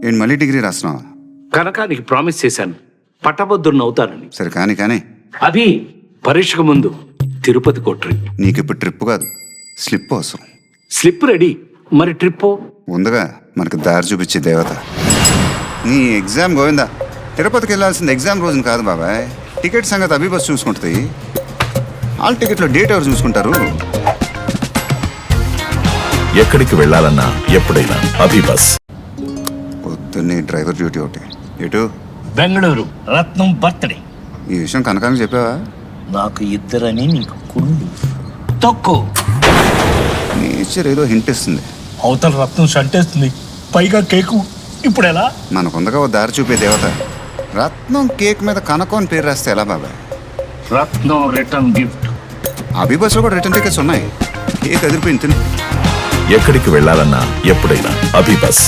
ఏంటి మళ్ళీ డిగ్రీ రాస్తున్నావా? కనుక నీకు ప్రామిస్ చేశాను, పట్టభద్రుని అవుతానని. సరే కానీ కానీ అభి, పరీక్షకు ముందు తిరుపతి కొట్రి. నీకు ఇప్పుడు ట్రిప్ కాదు, స్లిప్ అవసరం. స్లిప్ రెడీ, మరి ట్రిప్ ఉందిగా మనకు దారి చూపించే దేవత. నీ ఎగ్జామ్ గోవిందా. తిరుపతికి వెళ్ళాల్సింది ఎగ్జామ్ రోజున కాదు బాబాయ్. టికెట్ సంగతి అభి బస్ చూసుకుంటుంది. ఆల్ టికెట్లో డేట్ ఎవరు చూసుకుంటారు? ఎక్కడికి వెళ్ళాలన్నా ఎప్పుడైనా అభి బస్. పొద్దున్నే డ్రైవర్ డ్యూటీ ఒకటి. ఎటు? బెంగళూరు రత్నం బర్త్డే. ఈ విషయం కనకానికి చెప్పావా? నాకు ఇద్దరని నీకు కుళ్ళు తొక్కు. నేచర్ ఏదో హింట్ ఇస్తుంది. అవతల రత్నం షంటేస్తుంది, పైగా కేకు. ఇప్పుడు ఎలా? మనకుందగా ఓ దారి చూపే దేవత. రత్నం కేక్ మీద కనకం అని పేరు రాస్తే ఎలా బాబాయ్? రత్నం రిటర్న్ గిఫ్ట్. అభి బస్సులో కూడా రిటర్న్ టికెట్స్ ఉన్నాయి. కేక్ అదిరిపోయింది తిను. ఎక్కడికి వెళ్ళాలన్నా ఎప్పుడైనా అభి బస్.